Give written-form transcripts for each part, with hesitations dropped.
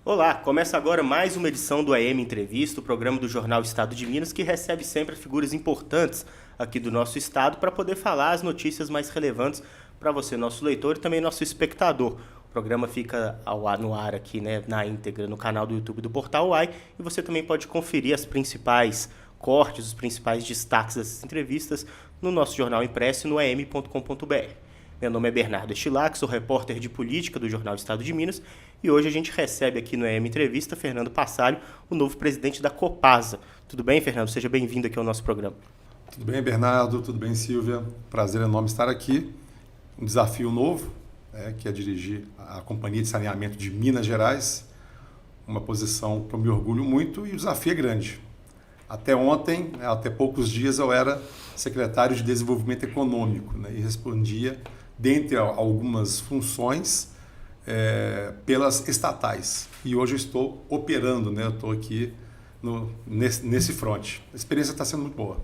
Olá, começa agora mais uma edição do AM Entrevista, o programa do jornal Estado de Minas, que recebe sempre figuras importantes aqui do nosso estado para poder falar as notícias mais relevantes para você, nosso leitor, e também nosso espectador. O programa fica no ar aqui, na íntegra, no canal do YouTube do Portal UAI, e você também pode conferir as principais cortes, os principais destaques dessas entrevistas no nosso jornal impresso no am.com.br. Meu nome é Bernardo Estilac, sou repórter de política do jornal Estado de Minas, e hoje a gente recebe aqui no AM Entrevista Fernando Passalio, o novo presidente da Copasa. Tudo bem, Fernando? Seja bem-vindo aqui ao nosso programa. Tudo bem, Bernardo? Tudo bem, Silvia? Prazer enorme estar aqui. Um desafio novo, que é dirigir a Companhia de Saneamento de Minas Gerais, uma posição que eu me orgulho muito, e o desafio é grande. Até ontem, até poucos dias, eu era secretário de Desenvolvimento Econômico, e respondia, dentre algumas funções, pelas estatais. E hoje eu estou operando, eu estou aqui nesse front. A experiência está sendo muito boa.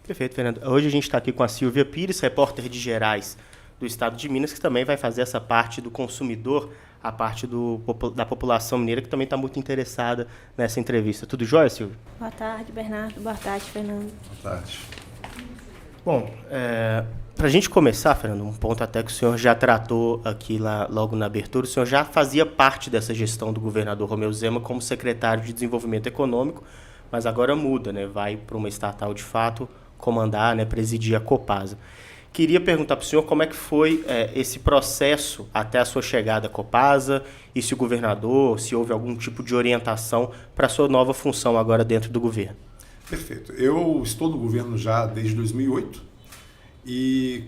Perfeito, Fernando. Hoje a gente está aqui com a Silvia Pires, repórter de Gerais do Estado de Minas, que também vai fazer essa parte do consumidor, a parte da população mineira, que também está muito interessada nessa entrevista. Tudo jóia, Silvia? Boa tarde, Bernardo. Boa tarde, Fernando. Boa tarde. Bom, para a gente começar, Fernando, um ponto até que o senhor já tratou aqui logo na abertura, o senhor já fazia parte dessa gestão do governador Romeu Zema como secretário de Desenvolvimento Econômico, mas agora muda, vai para uma estatal de fato comandar, presidir a Copasa. Queria perguntar para o senhor como é que foi esse processo até a sua chegada à Copasa e se o governador, se houve algum tipo de orientação para a sua nova função agora dentro do governo. Perfeito. Eu estou no governo já desde 2008 e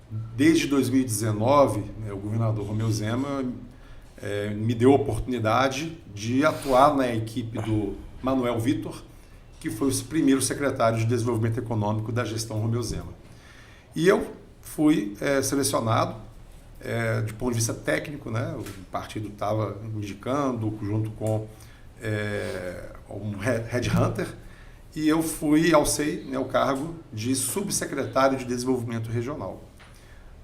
desde 2019 o governador Romeu Zema me deu a oportunidade de atuar na equipe do Manuel Vitor, que foi o primeiro secretário de Desenvolvimento Econômico da gestão Romeu Zema. E eu fui selecionado de ponto de vista técnico, o partido estava indicando junto com um headhunter, e eu alcei o cargo de subsecretário de Desenvolvimento Regional.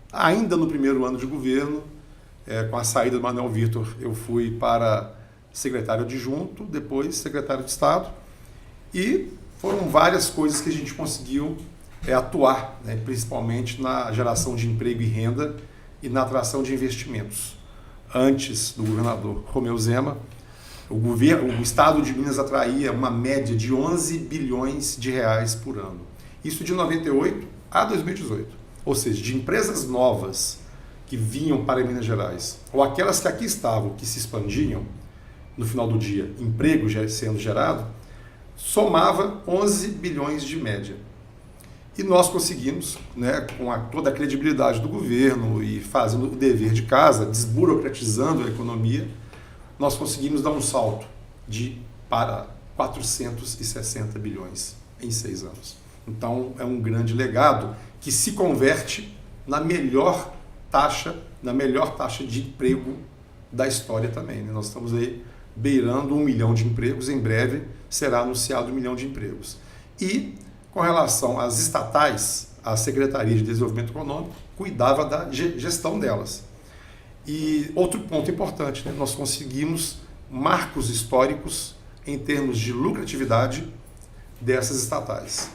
Ainda no primeiro ano de governo, com a saída do Manuel Vitor, eu fui para secretário adjunto, depois secretário de Estado, e foram várias coisas que a gente conseguiu atuar, principalmente na geração de emprego e renda e na atração de investimentos. Antes do governador Romeu Zema, o Estado de Minas atraía uma média de 11 bilhões de reais por ano. Isso de 98 a 2018. Ou seja, de empresas novas que vinham para Minas Gerais, ou aquelas que aqui estavam, que se expandiam, no final do dia, emprego sendo gerado, somava 11 bilhões de média. E nós conseguimos, com toda a credibilidade do governo e fazendo o dever de casa, desburocratizando a economia, nós conseguimos dar um salto para 460 bilhões em 6 anos. Então, é um grande legado que se converte na melhor taxa de emprego da história também. Nós estamos aí beirando 1 milhão de empregos, em breve será anunciado 1 milhão de empregos. E, com relação às estatais, a Secretaria de Desenvolvimento Econômico cuidava da gestão delas. E outro ponto importante, nós conseguimos marcos históricos em termos de lucratividade dessas estatais.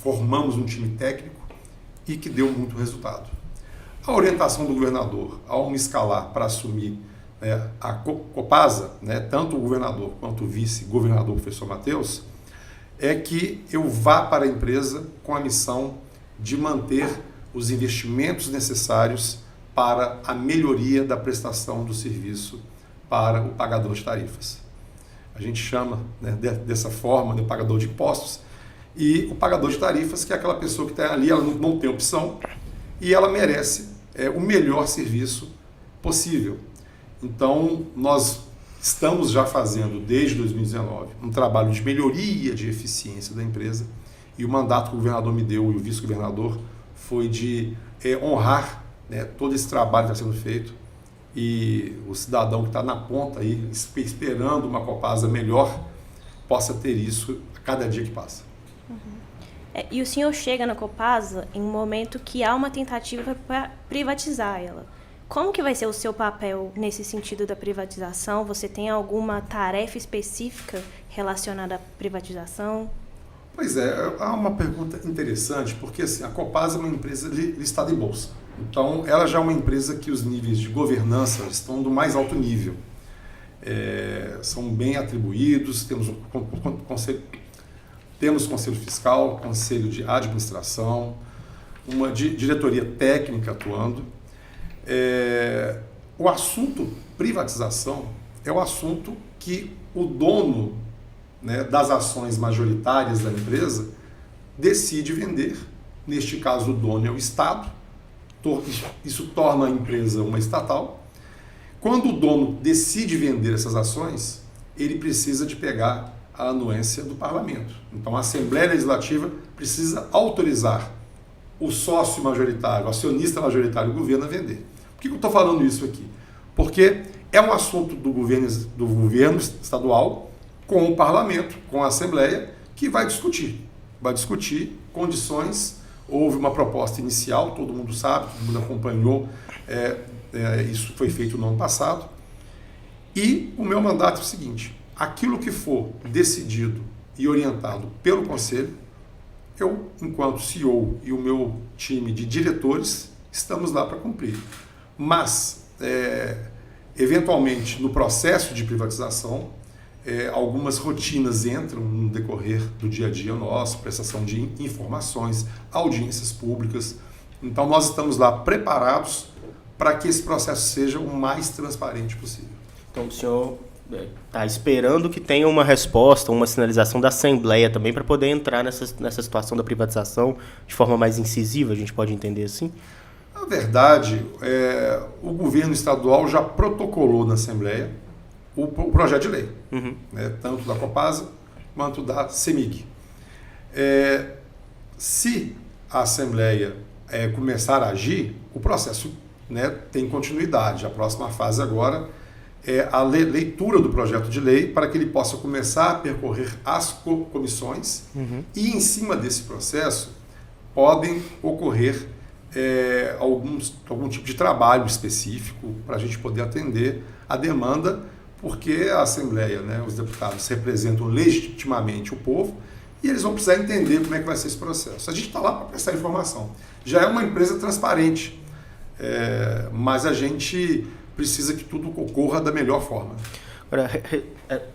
Formamos um time técnico e que deu muito resultado. A orientação do governador ao me escalar para assumir a Copasa, tanto o governador quanto o vice-governador, o professor Matheus, é que eu vá para a empresa com a missão de manter os investimentos necessários para a melhoria da prestação do serviço para o pagador de tarifas. A gente chama dessa forma de pagador de impostos, e o pagador de tarifas, que é aquela pessoa que está ali, ela não tem opção e ela merece o melhor serviço possível. Então, nós estamos já fazendo, desde 2019, um trabalho de melhoria de eficiência da empresa, e o mandato que o governador me deu e o vice-governador foi de honrar todo esse trabalho que está sendo feito, e o cidadão que está na ponta aí, esperando uma Copasa melhor, possa ter isso a cada dia que passa. E o senhor chega na Copasa em um momento que há uma tentativa para privatizar ela. Como que vai ser o seu papel nesse sentido da privatização? Você tem alguma tarefa específica relacionada à privatização? Pois é, há uma pergunta interessante, porque assim, a Copasa é uma empresa listada em bolsa. Então, ela já é uma empresa que os níveis de governança estão do mais alto nível. São bem atribuídos, temos conselho fiscal, conselho de administração, uma diretoria técnica atuando. O assunto privatização é o assunto que o dono, né, das ações majoritárias da empresa decide vender. Neste caso, o dono é o Estado. Isso torna a empresa uma estatal. Quando o dono decide vender essas ações, ele precisa de pegar a anuência do parlamento. Então, a Assembleia Legislativa precisa autorizar o sócio majoritário, o acionista majoritário do governo a vender. Por que eu estou falando isso aqui? Porque é um assunto do governo estadual com o parlamento, com a Assembleia, que vai discutir. Vai discutir condições. Houve uma proposta inicial, todo mundo sabe, todo mundo acompanhou, isso foi feito no ano passado. E o meu mandato é o seguinte: aquilo que for decidido e orientado pelo Conselho, eu, enquanto CEO e o meu time de diretores, estamos lá para cumprir. Mas, eventualmente, no processo de privatização, algumas rotinas entram no decorrer do dia a dia nosso, prestação de informações, audiências públicas. Então, nós estamos lá preparados para que esse processo seja o mais transparente possível. Então, o senhor está esperando que tenha uma resposta, uma sinalização da Assembleia também para poder entrar nessa situação da privatização de forma mais incisiva, a gente pode entender assim? Na verdade, o governo estadual já protocolou na Assembleia o projeto de lei, né, tanto da Copasa quanto da CEMIG. Se a Assembleia começar a agir, o processo, né, tem continuidade. A próxima fase agora é a leitura do projeto de lei para que ele possa começar a percorrer as comissões e, em cima desse processo, podem ocorrer algum tipo de trabalho específico para a gente poder atender a demanda, porque a Assembleia, né, os deputados representam legitimamente o povo e eles vão precisar entender como é que vai ser esse processo. A gente está lá para prestar informação. Já é uma empresa transparente, mas a gente precisa que tudo ocorra da melhor forma. Agora,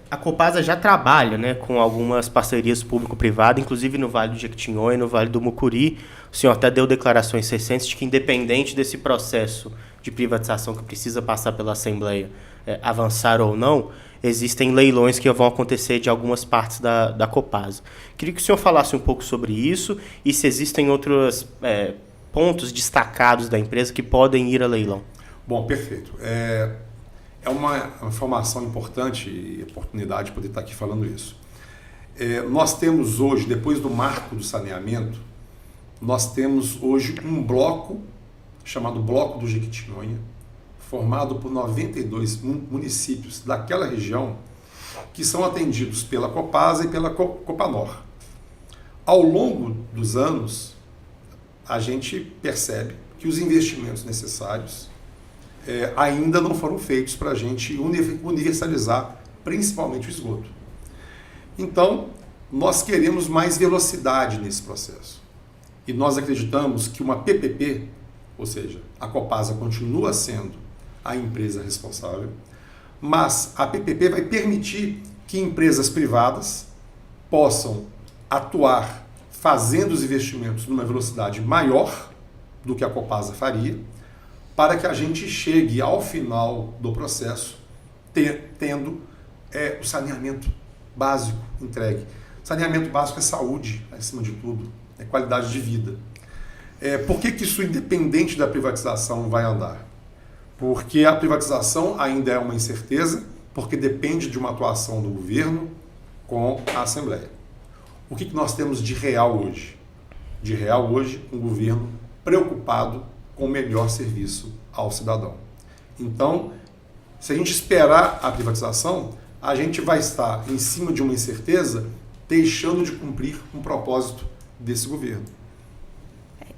a Copasa já trabalha, né, com algumas parcerias público-privadas, inclusive no Vale do Jequitinhonha e no Vale do Mucuri. O senhor até deu declarações recentes de que, independente desse processo de privatização que precisa passar pela Assembleia avançar ou não, existem leilões que vão acontecer de algumas partes da Copasa. Queria que o senhor falasse um pouco sobre isso e se existem outros pontos destacados da empresa que podem ir a leilão. Bom, perfeito. É uma informação importante e oportunidade de poder estar aqui falando isso. Nós temos hoje, depois do marco do saneamento, nós temos hoje um bloco chamado Bloco do Jequitinhonha, formado por 92 municípios daquela região que são atendidos pela Copasa e pela Copanor. Ao longo dos anos, a gente percebe que os investimentos necessários ainda não foram feitos para a gente universalizar principalmente o esgoto. Então, nós queremos mais velocidade nesse processo. E nós acreditamos que uma PPP, ou seja, a Copasa continua sendo a empresa responsável, mas a PPP vai permitir que empresas privadas possam atuar fazendo os investimentos numa velocidade maior do que a Copasa faria, para que a gente chegue ao final do processo tendo o saneamento básico entregue. Saneamento básico é saúde, acima de tudo, é qualidade de vida. Por que isso, independente da privatização, vai andar? Porque a privatização ainda é uma incerteza, porque depende de uma atuação do governo com a Assembleia. O que nós temos de real hoje? De real hoje, um governo preocupado com o melhor serviço ao cidadão. Então, se a gente esperar a privatização, a gente vai estar em cima de uma incerteza, deixando de cumprir um propósito desse governo.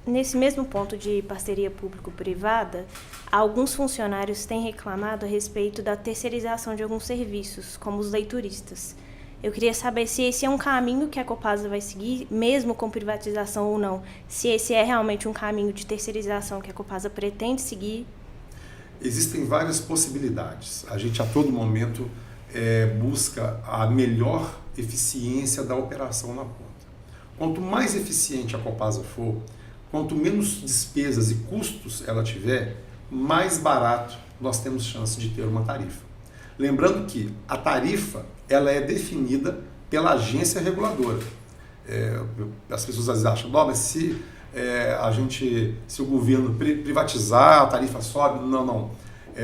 Nesse mesmo ponto de parceria público-privada, alguns funcionários têm reclamado a respeito da terceirização de alguns serviços, como os leituristas. Eu queria saber se esse é um caminho que a Copasa vai seguir, mesmo com privatização ou não. Se esse é realmente um caminho de terceirização que a Copasa pretende seguir. Existem várias possibilidades. A gente, a todo momento, busca a melhor eficiência da operação na ponta. Quanto mais eficiente a Copasa for, quanto menos despesas e custos ela tiver, mais barato nós temos chance de ter uma tarifa. Lembrando que a tarifa ela é definida pela agência reguladora. As pessoas às vezes acham, mas se o governo privatizar, a tarifa sobe. Não.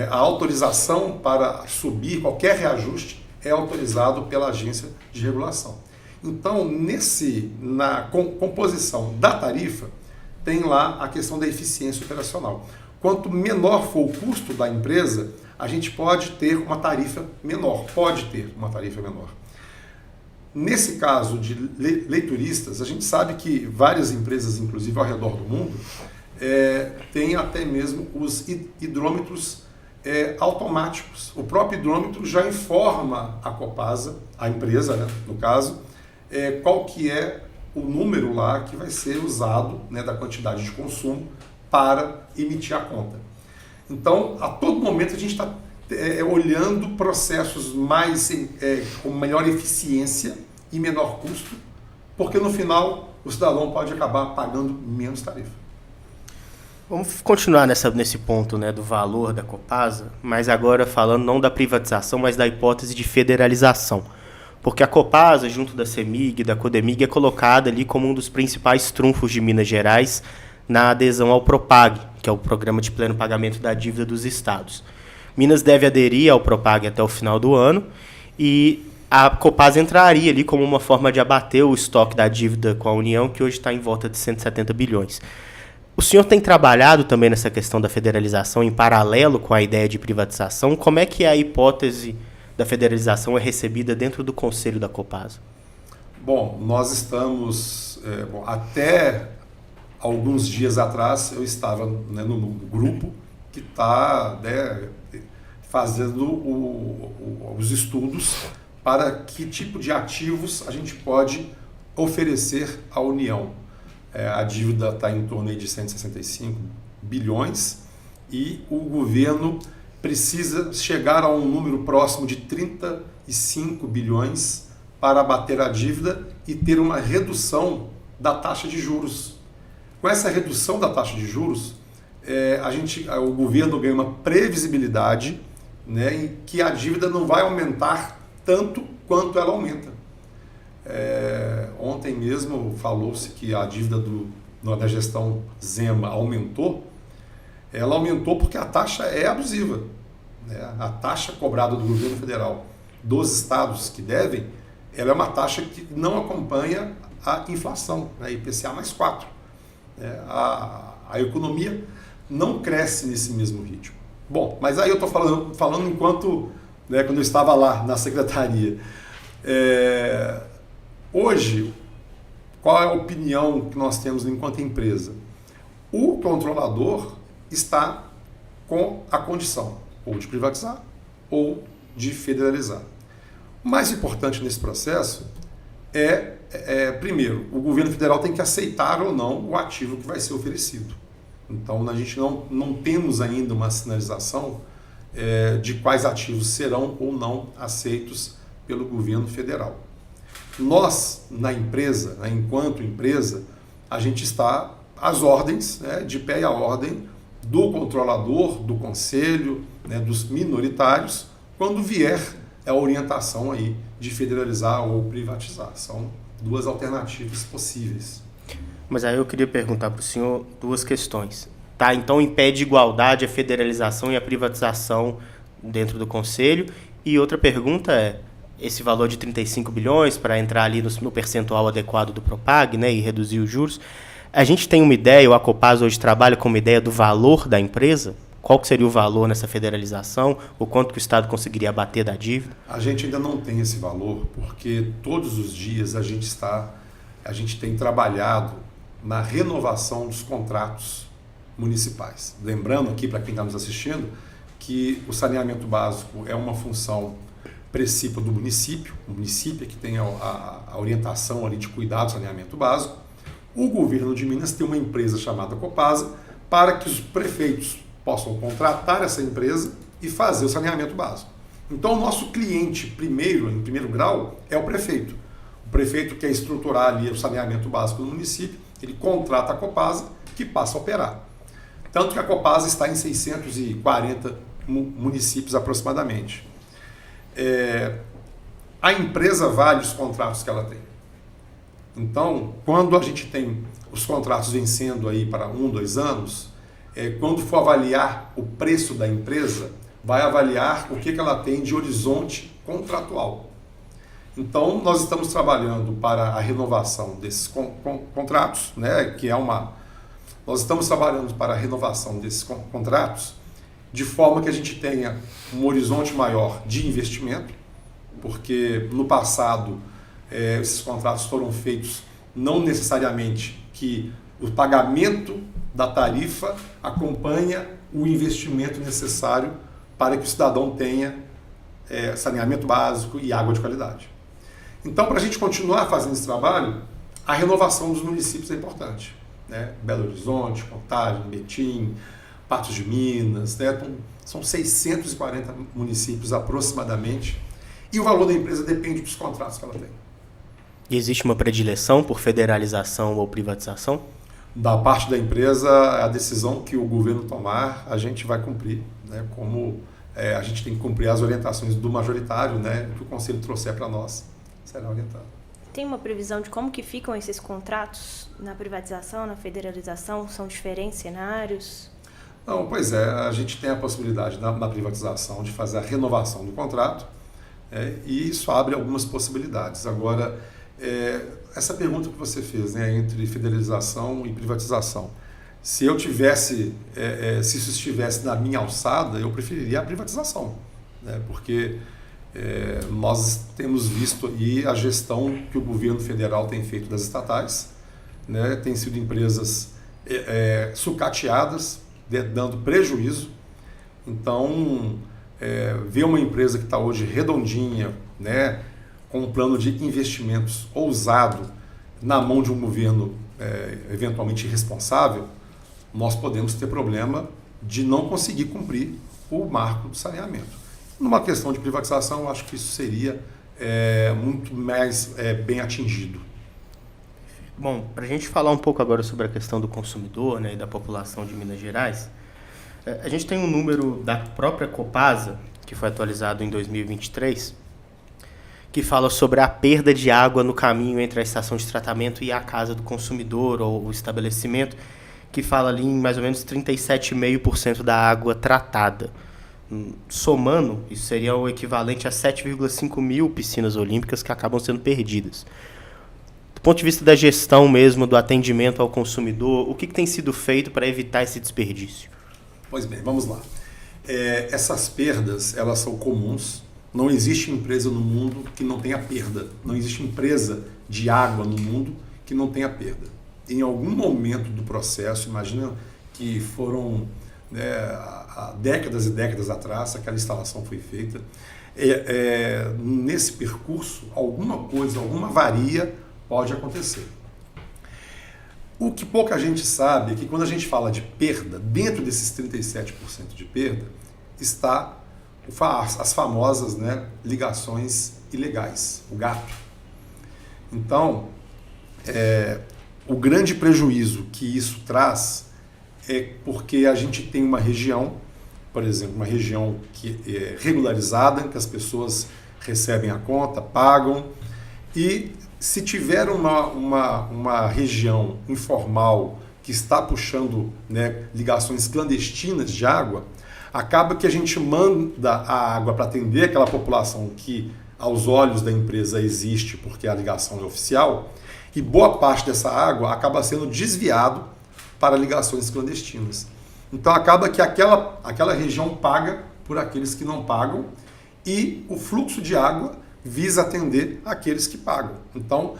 A autorização para subir qualquer reajuste é autorizado pela agência de regulação. Então, na composição da tarifa, tem lá a questão da eficiência operacional. Quanto menor for o custo da empresa, a gente pode ter uma tarifa menor. Nesse caso de leituristas, a gente sabe que várias empresas, inclusive ao redor do mundo, têm até mesmo os hidrômetros automáticos. O próprio hidrômetro já informa a Copasa, a empresa, né, no caso, qual que é o número lá que vai ser usado, né, da quantidade de consumo para emitir a conta. Então, a todo momento a gente está olhando processos com maior eficiência e menor custo, porque no final o cidadão pode acabar pagando menos tarifa. Vamos continuar nesse ponto, né, do valor da Copasa, mas agora falando não da privatização, mas da hipótese de federalização. Porque a Copasa, junto da CEMIG e da CODEMIG, é colocada ali como um dos principais trunfos de Minas Gerais na adesão ao PROPAG, que é o Programa de Pleno Pagamento da Dívida dos Estados. Minas deve aderir ao PROPAG até o final do ano e a Copasa entraria ali como uma forma de abater o estoque da dívida com a União, que hoje está em volta de 170 bilhões. O senhor tem trabalhado também nessa questão da federalização em paralelo com a ideia de privatização. Como é que a hipótese da federalização é recebida dentro do Conselho da Copasa? Bom, nós estamos... até alguns dias atrás eu estava, né, no grupo que está, né, fazendo os estudos para que tipo de ativos a gente pode oferecer à União. A dívida está em torno aí de 165 bilhões e o governo precisa chegar a um número próximo de 35 bilhões para abater a dívida e ter uma redução da taxa de juros. Com essa redução da taxa de juros, o governo ganha uma previsibilidade, né, em que a dívida não vai aumentar tanto quanto ela aumenta. Ontem mesmo falou-se que a dívida da gestão Zema aumentou. Ela aumentou porque a taxa é abusiva, né? A taxa cobrada do governo federal dos estados que devem, ela é uma taxa que não acompanha a inflação, né? IPCA mais 4. A economia não cresce nesse mesmo ritmo. Bom, mas aí eu estou falando enquanto, né, quando eu estava lá na secretaria. Hoje, qual é a opinião que nós temos enquanto empresa? O controlador está com a condição ou de privatizar ou de federalizar. O mais importante nesse processo primeiro, o governo federal tem que aceitar ou não o ativo que vai ser oferecido. Então, a gente não temos ainda uma sinalização de quais ativos serão ou não aceitos pelo governo federal. Nós, na empresa, né, enquanto empresa, a gente está às ordens, né, de pé à ordem do controlador, do conselho, né, dos minoritários, quando vier a orientação aí de federalizar ou privatizar. São duas alternativas possíveis. Mas aí eu queria perguntar para o senhor duas questões. Tá, então, em pé de igualdade a federalização e a privatização dentro do Conselho. E outra pergunta esse valor de 35 bilhões para entrar ali no percentual adequado do PROPAG, né, e reduzir os juros. A gente tem uma ideia, ou a Copasa hoje trabalha com uma ideia do valor da empresa? Qual que seria o valor nessa federalização? O quanto que o Estado conseguiria abater da dívida? A gente ainda não tem esse valor, porque todos os dias a gente tem trabalhado na renovação dos contratos municipais. Lembrando aqui, para quem está nos assistindo, que o saneamento básico é uma função precípua do município, o município é que tem a orientação ali de cuidar do saneamento básico. O governo de Minas tem uma empresa chamada Copasa para que os prefeitos possam contratar essa empresa e fazer o saneamento básico. Então, o nosso cliente, em primeiro grau, é o prefeito. O prefeito quer estruturar ali o saneamento básico do município, ele contrata a Copasa, que passa a operar. Tanto que a Copasa está em 640 municípios aproximadamente. A empresa vale os contratos que ela tem. Então, quando a gente tem os contratos vencendo aí para 1, 2 anos, quando for avaliar o preço da empresa, vai avaliar o que ela tem de horizonte contratual. Então, nós estamos trabalhando para a renovação desses contratos, né, nós estamos trabalhando para a renovação desses contratos de forma que a gente tenha um horizonte maior de investimento, porque no passado esses contratos foram feitos não necessariamente que o pagamento da tarifa acompanha o investimento necessário para que o cidadão tenha saneamento básico e água de qualidade. Então, para a gente continuar fazendo esse trabalho, a renovação dos municípios é importante, né? Belo Horizonte, Contagem, Betim, Patos de Minas, né? Então, são 640 municípios aproximadamente, e o valor da empresa depende dos contratos que ela tem. E existe uma predileção por federalização ou privatização? Da parte da empresa, a decisão que o governo tomar, a gente vai cumprir, né? Como a gente tem que cumprir as orientações do majoritário, né? Que o Conselho trouxer para nós, será orientado. Tem uma previsão de como que ficam esses contratos na privatização, na federalização? São diferentes cenários? Não, pois a gente tem a possibilidade na privatização de fazer a renovação do contrato, e isso abre algumas possibilidades. Agora, essa pergunta que você fez, né, entre federalização e privatização, se isso estivesse na minha alçada, eu preferiria a privatização, né, porque nós temos visto aí a gestão que o governo federal tem feito das estatais, né, tem sido empresas sucateadas, dando prejuízo. Então, ver uma empresa que está hoje redondinha, né, com um plano de investimentos ousado na mão de um governo eventualmente irresponsável, nós podemos ter problema de não conseguir cumprir o marco do saneamento. Numa questão de privatização, eu acho que isso seria muito mais bem atingido. Bom, para a gente falar um pouco agora sobre a questão do consumidor, né, e da população de Minas Gerais, a gente tem um número da própria Copasa, que foi atualizado em 2023, que fala sobre a perda de água no caminho entre a estação de tratamento e a casa do consumidor ou o estabelecimento, que fala ali em mais ou menos 37,5% da água tratada. Somando, isso seria o equivalente a 7,5 mil piscinas olímpicas que acabam sendo perdidas. Do ponto de vista da gestão mesmo, do atendimento ao consumidor, o que tem sido feito para evitar esse desperdício? Pois bem, vamos lá. Essas perdas, elas são comuns. Não existe empresa no mundo que não tenha perda. Não existe empresa de água no mundo que não tenha perda. Em algum momento do processo, imagina que foram há décadas e décadas atrás, aquela instalação foi feita. Nesse percurso, alguma coisa, alguma avaria pode acontecer. O que pouca gente sabe é que quando a gente fala de perda, dentro desses 37% de perda, está as famosas, né, ligações ilegais, o gato. Então, o grande prejuízo que isso traz é porque a gente tem uma região, por exemplo, uma região que é regularizada, que as pessoas recebem a conta, pagam, e se tiver uma região informal que está puxando, né, ligações clandestinas de água, acaba que a gente manda a água para atender aquela população que, aos olhos da empresa, existe porque a ligação é oficial, e boa parte dessa água acaba sendo desviado para ligações clandestinas. Então acaba que aquela região paga por aqueles que não pagam, e o fluxo de água visa atender aqueles que pagam. Então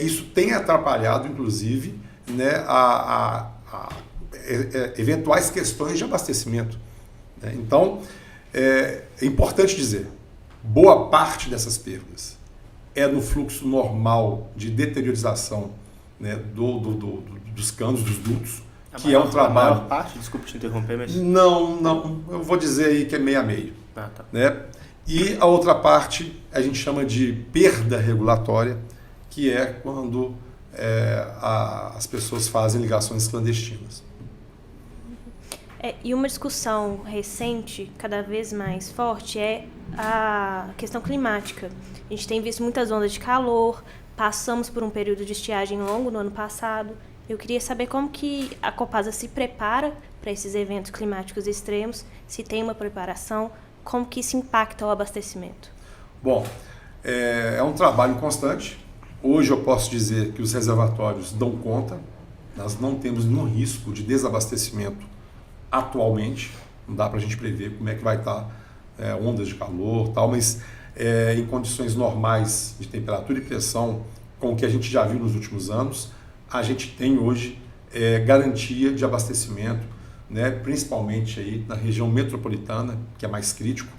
isso tem atrapalhado, inclusive, né, eventuais questões de abastecimento. Né? Então, é importante dizer, boa parte dessas perdas é no fluxo normal de deteriorização, né, dos canos, dos dutos, que é um trabalho... A maior parte, desculpe te interromper, mas... Não, eu vou dizer aí que é meio a meio. Tá. Né? E a outra parte a gente chama de perda regulatória, que é quando as pessoas fazem ligações clandestinas. E uma discussão recente, cada vez mais forte, é a questão climática. A gente tem visto muitas ondas de calor, passamos por um período de estiagem longo no ano passado. Eu queria saber como que a Copasa se prepara para esses eventos climáticos extremos, se tem uma preparação, como que isso impacta o abastecimento. Bom, é um trabalho constante. Hoje eu posso dizer que os reservatórios dão conta, nós não temos nenhum risco de desabastecimento atualmente, não dá para a gente prever como é que vai estar ondas de calor e tal, mas em condições normais de temperatura e pressão, com o que a gente já viu nos últimos anos, a gente tem hoje garantia de abastecimento, né, principalmente aí na região metropolitana, que é mais crítico,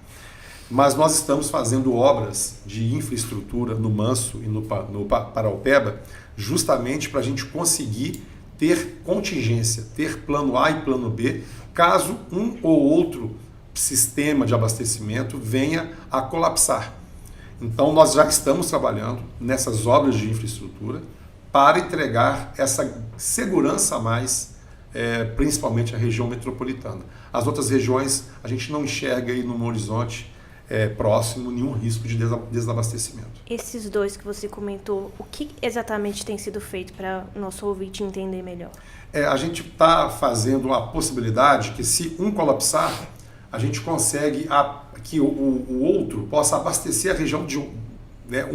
mas nós estamos fazendo obras de infraestrutura no Manso e no Paraupeba, justamente para a gente conseguir ter contingência, ter plano A e plano B, caso um ou outro sistema de abastecimento venha a colapsar. Então, nós já estamos trabalhando nessas obras de infraestrutura para entregar essa segurança a mais, principalmente a região metropolitana. As outras regiões, a gente não enxerga aí no horizonte próximo nenhum risco de desabastecimento. Esses dois que você comentou, o que exatamente tem sido feito para o nosso ouvinte entender melhor? A gente está fazendo a possibilidade que, se um colapsar, a gente consegue que o outro possa abastecer a região de um, né?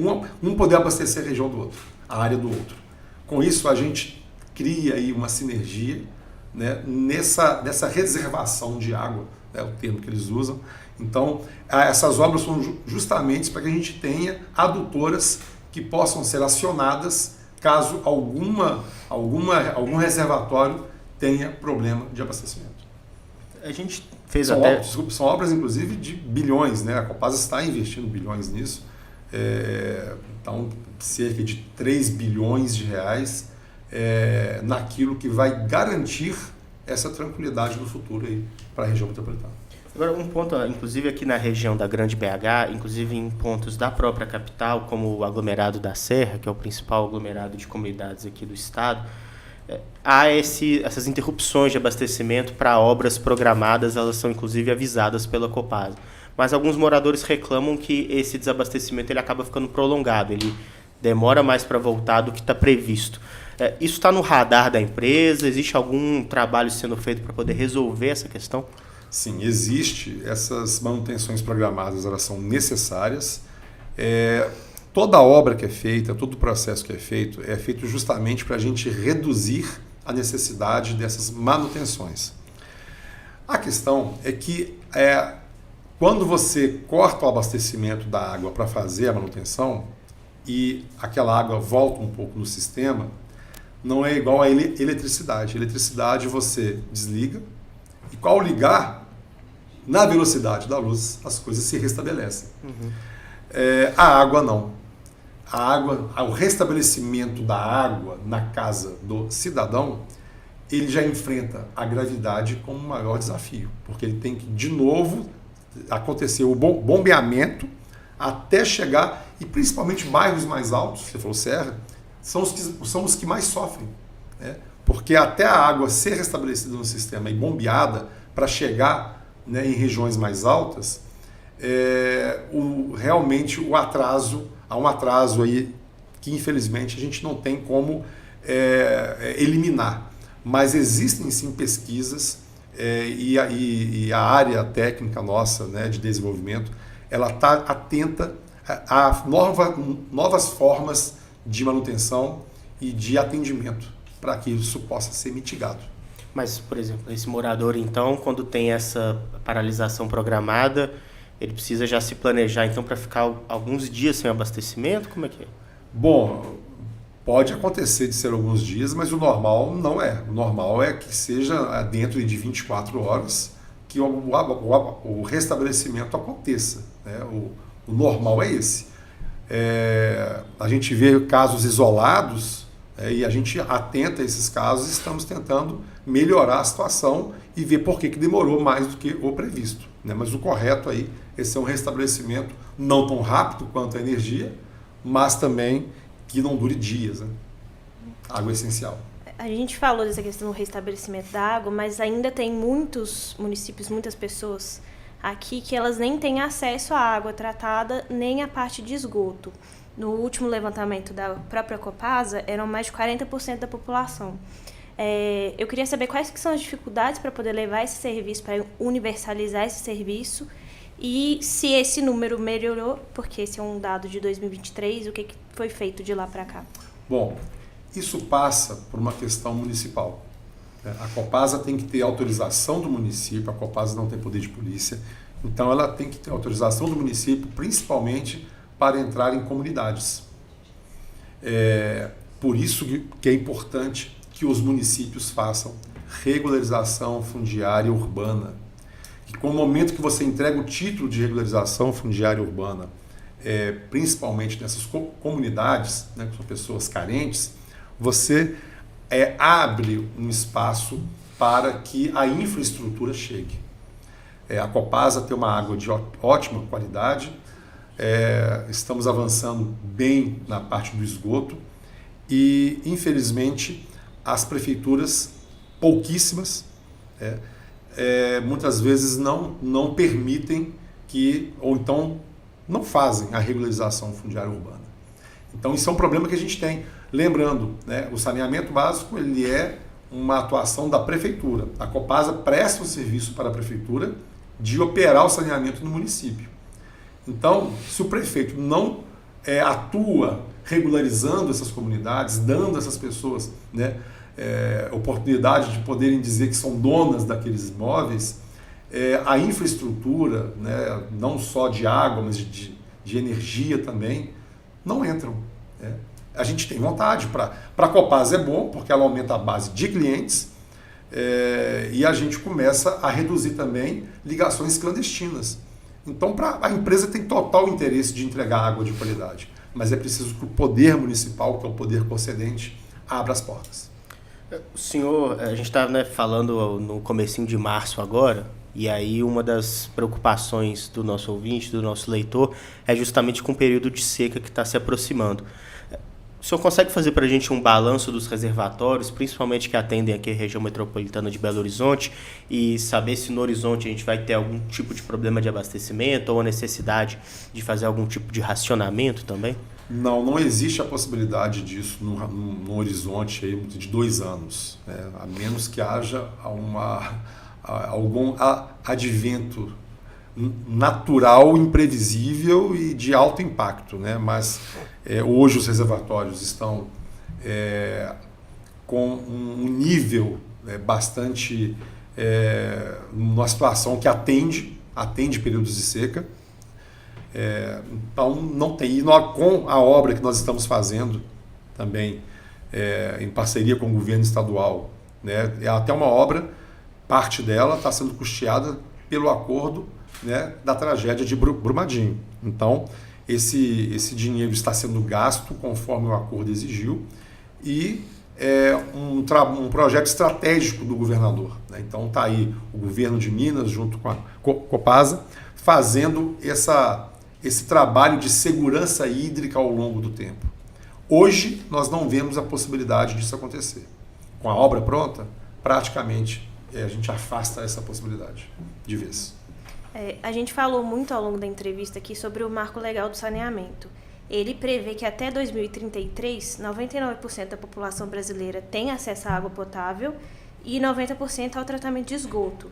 Um poder abastecer a região do outro, a área do outro. Com isso, a gente cria aí uma sinergia, né, nessa reservação de água, é o termo que eles usam. Então, essas obras são justamente para que a gente tenha adutoras que possam ser acionadas caso algum reservatório tenha problema de abastecimento. A gente fez São obras, inclusive, de bilhões, né? A Copasa está investindo bilhões nisso. Então, cerca de 3 bilhões de reais naquilo que vai garantir essa tranquilidade no futuro aí para a região metropolitana. Agora, um ponto, inclusive aqui na região da Grande BH, inclusive em pontos da própria capital, como o aglomerado da Serra, que é o principal aglomerado de comunidades aqui do estado, há essas interrupções de abastecimento para obras programadas, elas são inclusive avisadas pela Copasa. Mas alguns moradores reclamam que esse desabastecimento ele acaba ficando prolongado, ele demora mais para voltar do que está previsto. Isso está no radar da empresa? Existe algum trabalho sendo feito para poder resolver essa questão? Sim, existe. Essas manutenções programadas, elas são necessárias. Toda obra que é feita, todo o processo que é feito justamente para a gente reduzir a necessidade dessas manutenções. A questão é que quando você corta o abastecimento da água para fazer a manutenção e aquela água volta um pouco no sistema, não é igual a eletricidade. Eletricidade você desliga e, ao ligar, na velocidade da luz, as coisas se restabelecem. Uhum. A água não. O restabelecimento da água na casa do cidadão, ele já enfrenta a gravidade como um maior desafio, porque ele tem que, de novo, acontecer o bombeamento até chegar, e principalmente bairros mais altos, você falou Serra, são os que mais sofrem, né? Porque até a água ser restabelecida no sistema e bombeada para chegar, né, em regiões mais altas, realmente há um atraso aí que infelizmente a gente não tem como eliminar. Mas existem sim pesquisas e a área técnica nossa, né, de desenvolvimento, ela está atenta a novas formas de manutenção e de atendimento para que isso possa ser mitigado. Mas, por exemplo, esse morador, então, quando tem essa paralisação programada, ele precisa já se planejar, então, para ficar alguns dias sem abastecimento? Como é que é? Bom, Pode acontecer de ser alguns dias, mas o normal não é. O normal é que seja dentro de 24 horas que o restabelecimento aconteça, né? O normal é esse. A gente vê casos isolados e a gente atenta a esses casos e estamos tentando melhorar a situação e ver por que demorou mais do que o previsto, né? Mas o correto aí é ser um restabelecimento não tão rápido quanto a energia, mas também que não dure dias, né? Água é essencial. A gente falou dessa questão do restabelecimento da água, mas ainda tem muitos municípios, muitas pessoas aqui que elas nem têm acesso à água tratada, nem à parte de esgoto. No último levantamento da própria Copasa, eram mais de 40% da população. Eu queria saber quais que são as dificuldades para poder levar esse serviço, para universalizar esse serviço, e se esse número melhorou, porque esse é um dado de 2023, o que foi feito de lá para cá? Bom, isso passa por uma questão municipal. A Copasa tem que ter autorização do município, a Copasa não tem poder de polícia, então ela tem que ter autorização do município, principalmente para entrar em comunidades. Por isso que é importante que os municípios façam regularização fundiária urbana. E com o momento que você entrega o título de regularização fundiária urbana, principalmente nessas comunidades, né, que são pessoas carentes, você abre um espaço para que a infraestrutura chegue. A Copasa tem uma água de ótima qualidade, estamos avançando bem na parte do esgoto e, infelizmente, as prefeituras, pouquíssimas, muitas vezes não permitem ou então não fazem a regularização fundiária urbana. Então isso é um problema que a gente tem. Lembrando, né, o saneamento básico ele é uma atuação da prefeitura. A Copasa presta um serviço para a prefeitura de operar o saneamento no município. Então, se o prefeito não atua regularizando essas comunidades, dando a essas pessoas, né, oportunidade de poderem dizer que são donas daqueles imóveis, a infraestrutura, né, não só de água, mas de energia também, não entram. A gente tem vontade. Para a Copasa é bom, porque ela aumenta a base de clientes e a gente começa a reduzir também ligações clandestinas. Então, a empresa tem total interesse de entregar água de qualidade, mas é preciso que o poder municipal, que é o poder concedente, abra as portas. O senhor, a gente está, né, falando no comecinho de março agora, e aí uma das preocupações do nosso ouvinte, do nosso leitor, é justamente com o período de seca que está se aproximando. O senhor consegue fazer para a gente um balanço dos reservatórios, principalmente que atendem aqui a região metropolitana de Belo Horizonte, e saber se no Horizonte a gente vai ter algum tipo de problema de abastecimento ou a necessidade de fazer algum tipo de racionamento também? Não existe a possibilidade disso no horizonte aí de 2 anos, né? A menos que haja algum advento natural, imprevisível e de alto impacto, né? Mas hoje os reservatórios estão com um nível bastante, numa situação que atende períodos de seca. Então não tem, e com a obra que nós estamos fazendo também em parceria com o governo estadual, né? Até uma obra, parte dela está sendo custeada pelo acordo, né, da tragédia de Brumadinho. Então esse dinheiro está sendo gasto conforme o acordo exigiu e um projeto estratégico do governador, né? Então está aí o governo de Minas junto com a Copasa fazendo esse trabalho de segurança hídrica ao longo do tempo. Hoje, nós não vemos a possibilidade disso acontecer. Com a obra pronta, praticamente, a gente afasta essa possibilidade de vez. A gente falou muito ao longo da entrevista aqui sobre o Marco Legal do Saneamento. Ele prevê que até 2033, 99% da população brasileira tem acesso à água potável e 90% ao tratamento de esgoto.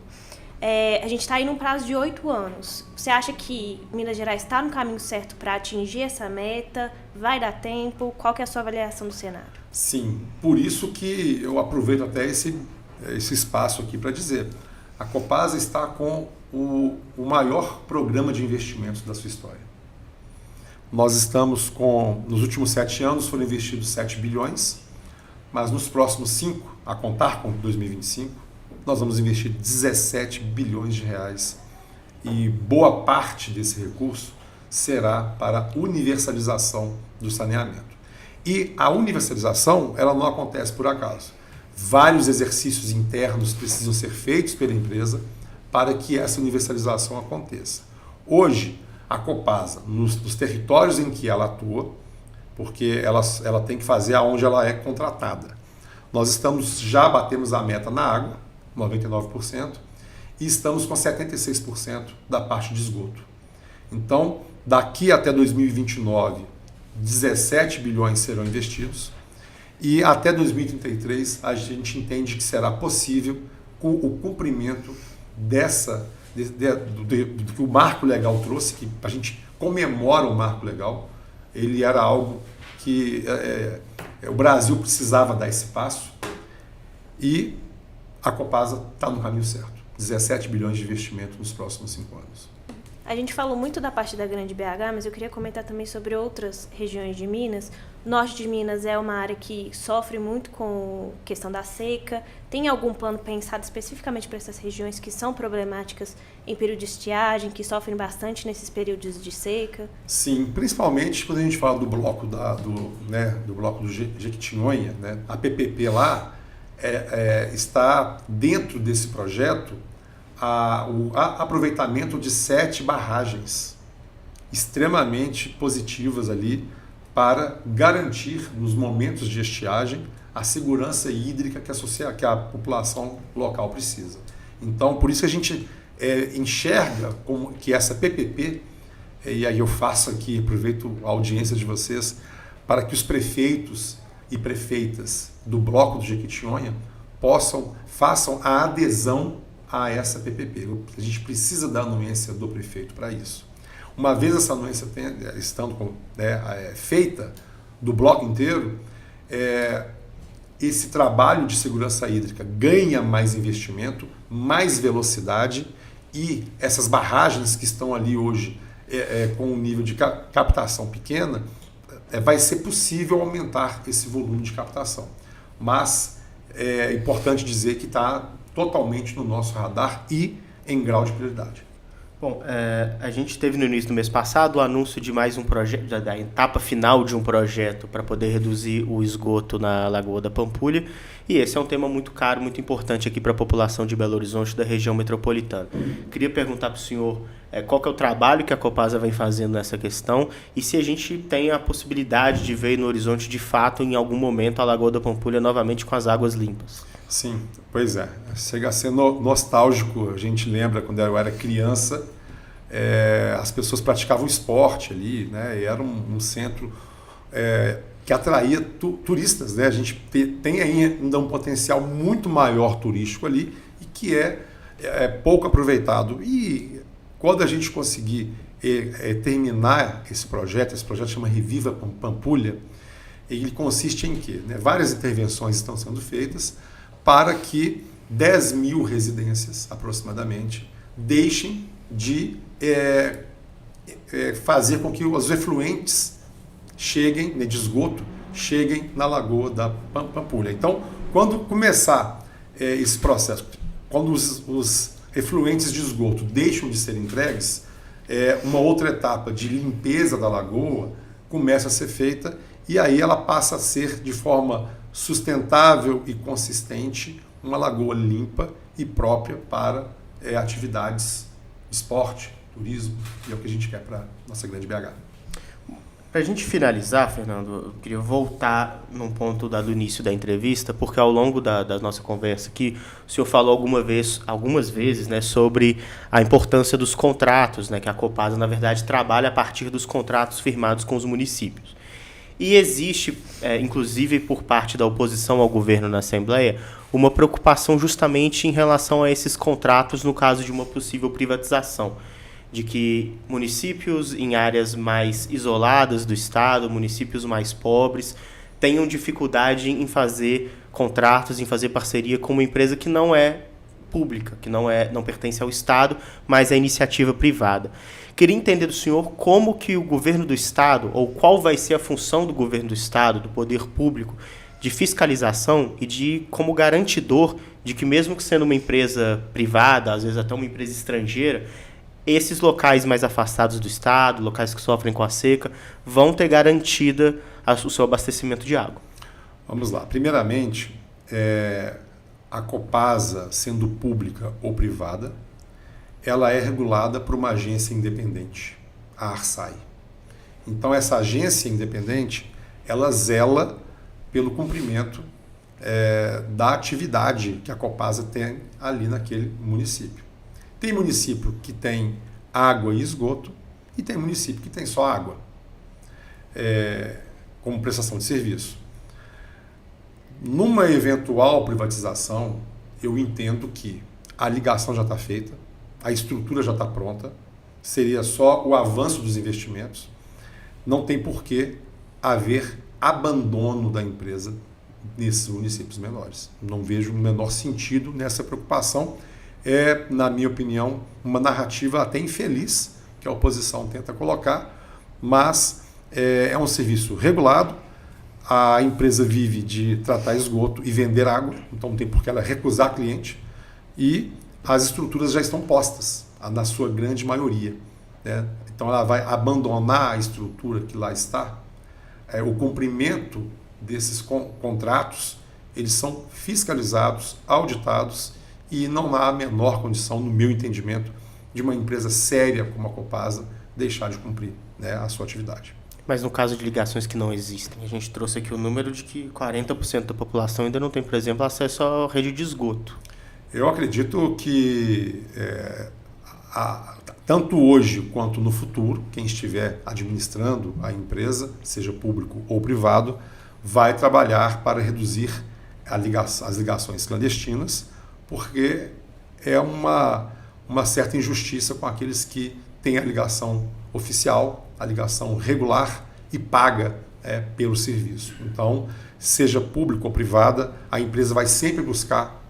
A gente está aí num prazo de 8 anos. Você acha que Minas Gerais está no caminho certo para atingir essa meta? Vai dar tempo? Qual que é a sua avaliação do cenário? Sim, por isso que eu aproveito até esse espaço aqui para dizer. A Copasa está com o maior programa de investimentos da sua história. Nós estamos nos últimos 7 anos foram investidos 7 bilhões, mas nos próximos 5, a contar com 2025, nós vamos investir 17 bilhões de reais e boa parte desse recurso será para a universalização do saneamento. E a universalização, ela não acontece por acaso. Vários exercícios internos precisam ser feitos pela empresa para que essa universalização aconteça. Hoje, a Copasa, nos territórios em que ela atua, porque ela tem que fazer aonde ela é contratada. Nós já batemos a meta na água, 99%, e estamos com 76% da parte de esgoto. Então, daqui até 2029, 17 bilhões serão investidos e até 2033 a gente entende que será possível o cumprimento do que o marco legal trouxe, que a gente comemora o marco legal. Ele era algo que o Brasil precisava dar esse passo e a Copasa está no caminho certo. 17 bilhões de investimento nos próximos 5 anos. A gente falou muito da parte da Grande BH, mas eu queria comentar também sobre outras regiões de Minas. Norte de Minas é uma área que sofre muito com a questão da seca. Tem algum plano pensado especificamente para essas regiões que são problemáticas em período de estiagem, que sofrem bastante nesses períodos de seca? Sim, principalmente quando a gente fala do bloco do bloco do Jequitinhonha, né? A PPP lá está dentro desse projeto o aproveitamento de 7 barragens extremamente positivas ali para garantir, nos momentos de estiagem, a segurança hídrica que a população local precisa. Então, por isso que a gente enxerga como que essa PPP, e aí eu faço aqui, aproveito a audiência de vocês, para que os prefeitos e prefeitas do bloco do Jequitinhonha façam a adesão a essa PPP. A gente precisa da anuência do prefeito para isso. Uma vez essa anuência estando feita do bloco inteiro, esse trabalho de segurança hídrica ganha mais investimento, mais velocidade, e essas barragens que estão ali hoje com um nível de captação pequena, vai ser possível aumentar esse volume de captação. Mas é importante dizer que está totalmente no nosso radar e em grau de prioridade. Bom, a gente teve no início do mês passado o anúncio de mais um projeto, da etapa final de um projeto para poder reduzir o esgoto na Lagoa da Pampulha, e esse é um tema muito caro, muito importante aqui para a população de Belo Horizonte e da região metropolitana. Queria perguntar para o senhor qual que é o trabalho que a Copasa vem fazendo nessa questão e se a gente tem a possibilidade de ver no horizonte, de fato, em algum momento, a Lagoa da Pampulha novamente com as águas limpas. Sim, pois é. Chega a ser nostálgico. A gente lembra quando eu era criança, as pessoas praticavam esporte ali, né? E era um centro que atraía turistas, né? A gente tem ainda um potencial muito maior turístico ali e que é pouco aproveitado. E quando a gente conseguir terminar esse projeto chama Reviva Pampulha, ele consiste em quê? Várias intervenções estão sendo feitas para que 10 mil residências, aproximadamente, deixem de fazer com que os efluentes cheguem, de esgoto, cheguem na Lagoa da Pampulha. Então, quando começar esse processo, quando os efluentes de esgoto deixam de ser entregues, uma outra etapa de limpeza da lagoa começa a ser feita e aí ela passa a ser, de forma sustentável e consistente, uma lagoa limpa e própria para atividades de esporte, turismo, e é o que a gente quer para a nossa Grande BH. Para a gente finalizar, Fernando, eu queria voltar num ponto do início da entrevista, porque ao longo da nossa conversa aqui, o senhor falou algumas vezes, né, sobre a importância dos contratos, né, que a Copasa, na verdade, trabalha a partir dos contratos firmados com os municípios. E existe, inclusive por parte da oposição ao governo na Assembleia, uma preocupação justamente em relação a esses contratos no caso de uma possível privatização, de que municípios em áreas mais isoladas do estado, municípios mais pobres, tenham dificuldade em fazer contratos, em fazer parceria com uma empresa que não é, pública, que não pertence ao Estado, mas à iniciativa privada. Queria entender do senhor como que o governo do Estado, ou qual vai ser a função do governo do Estado, do poder público, de fiscalização e de como garantidor de que, mesmo que sendo uma empresa privada, às vezes até uma empresa estrangeira, esses locais mais afastados do Estado, locais que sofrem com a seca, vão ter garantida o seu abastecimento de água. Vamos lá. Primeiramente, a Copasa, sendo pública ou privada, ela é regulada por uma agência independente, a ARSAI. Então, essa agência independente, ela zela pelo cumprimento da atividade que a Copasa tem ali naquele município. Tem município que tem água e esgoto e tem município que tem só água, como prestação de serviço. Numa eventual privatização, eu entendo que a ligação já está feita, a estrutura já está pronta, seria só o avanço dos investimentos. Não tem por que haver abandono da empresa nesses municípios menores. Não vejo o menor sentido nessa preocupação. É, na minha opinião, uma narrativa até infeliz que a oposição tenta colocar, mas é um serviço regulado. A empresa vive de tratar esgoto e vender água, então não tem por que ela recusar cliente, e as estruturas já estão postas, na sua grande maioria, né? Então ela vai abandonar a estrutura que lá está. O cumprimento desses contratos, eles são fiscalizados, auditados, e não há a menor condição, no meu entendimento, de uma empresa séria como a Copasa deixar de cumprir, né, a sua atividade. Mas no caso de ligações que não existem, a gente trouxe aqui o número de que 40% da população ainda não tem, por exemplo, acesso à rede de esgoto. Eu acredito que tanto hoje quanto no futuro, quem estiver administrando a empresa, seja público ou privado, vai trabalhar para reduzir as ligações clandestinas, porque é uma certa injustiça com aqueles que têm a ligação oficial, a ligação regular e paga pelo serviço. Então, seja público ou privada, a empresa vai sempre buscar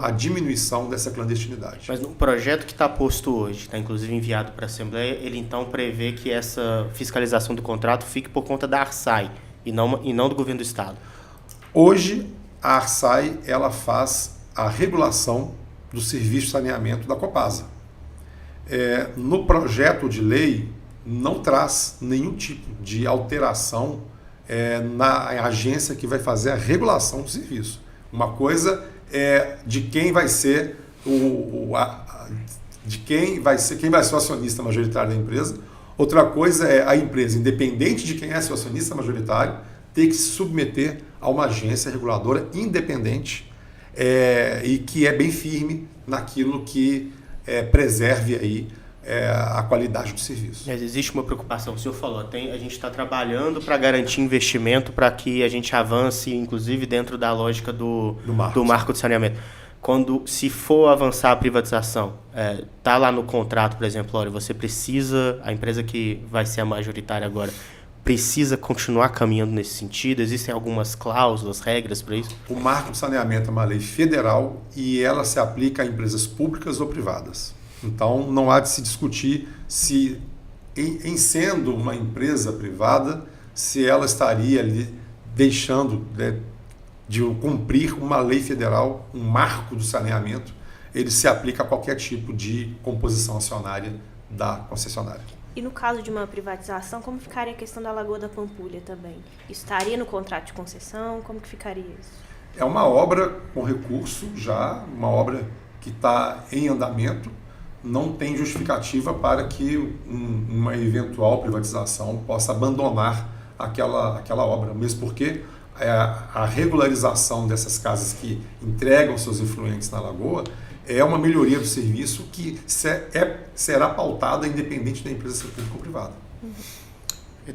a diminuição dessa clandestinidade. Mas no projeto que está posto hoje, está inclusive enviado para a Assembleia, ele então prevê que essa fiscalização do contrato fique por conta da ARSAI e não do governo do Estado. Hoje, a ARSAI ela faz a regulação do serviço de saneamento da Copasa. No projeto de lei, não traz nenhum tipo de alteração na agência que vai fazer a regulação do serviço. Uma coisa é de quem vai ser quem vai ser o acionista majoritário da empresa. Outra coisa é a empresa, independente de quem é seu acionista majoritário, ter que se submeter a uma agência reguladora independente e que é bem firme naquilo que preserve aí a qualidade do serviço. Mas existe uma preocupação, o senhor falou, a gente está trabalhando para garantir investimento para que a gente avance, inclusive dentro da lógica do marco de saneamento. Se for avançar a privatização, está lá no contrato, por exemplo, olha, você precisa, a empresa que vai ser a majoritária agora, precisa continuar caminhando nesse sentido? Existem algumas cláusulas, regras para isso? O marco de saneamento é uma lei federal e ela se aplica a empresas públicas ou privadas. Então, não há de se discutir se, em sendo uma empresa privada, se ela estaria ali deixando de cumprir uma lei federal, um marco do saneamento. Ele se aplica a qualquer tipo de composição acionária da concessionária. E no caso de uma privatização, como ficaria a questão da Lagoa da Pampulha também? Isso estaria no contrato de concessão? Como que ficaria isso? É uma obra com recurso já, uma obra que está em andamento. Não tem justificativa para que uma eventual privatização possa abandonar aquela obra, mesmo porque a regularização dessas casas que entregam seus influentes na lagoa é uma melhoria do serviço que será pautada independente da empresa ser pública ou privada.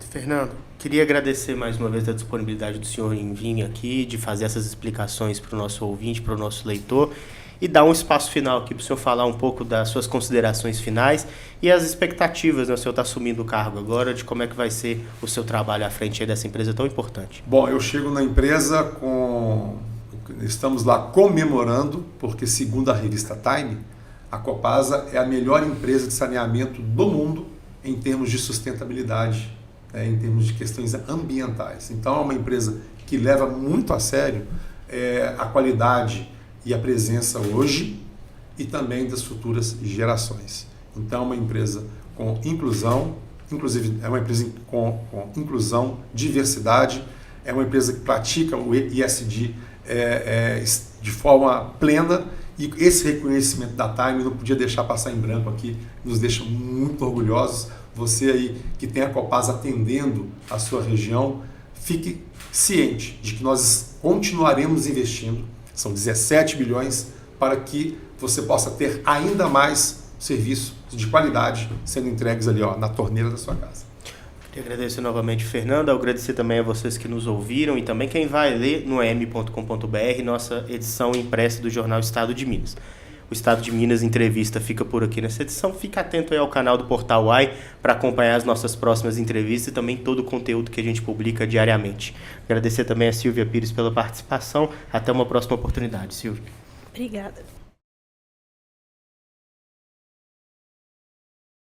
Fernando, queria agradecer mais uma vez a disponibilidade do senhor em vir aqui, de fazer essas explicações para o nosso ouvinte, para o nosso leitor, e dar um espaço final aqui para o senhor falar um pouco das suas considerações finais e as expectativas, né? O senhor está assumindo o cargo agora, de como é que vai ser o seu trabalho à frente aí dessa empresa tão importante. Bom, eu chego na empresa estamos lá comemorando, porque segundo a revista Time, a Copasa é a melhor empresa de saneamento do mundo em termos de sustentabilidade, em termos de questões ambientais. Então é uma empresa que leva muito a sério a qualidade e a presença hoje e também das futuras gerações. Então é uma empresa com inclusão, inclusive é uma empresa com inclusão, diversidade, é uma empresa que pratica o ESG de forma plena, e esse reconhecimento da Time não podia deixar passar em branco aqui, nos deixa muito orgulhosos. Você aí que tem a Copasa atendendo a sua região, fique ciente de que nós continuaremos investindo, são 17 bilhões, para que você possa ter ainda mais serviços de qualidade sendo entregues ali na torneira da sua casa. Queria agradecer novamente, Fernando, agradecer também a vocês que nos ouviram e também quem vai ler no am.com.br nossa edição impressa do Jornal Estado de Minas. O Estado de Minas Entrevista fica por aqui nessa edição. Fica atento aí ao canal do Portal UAI para acompanhar as nossas próximas entrevistas e também todo o conteúdo que a gente publica diariamente. Agradecer também a Silvia Pires pela participação. Até uma próxima oportunidade, Silvia. Obrigada.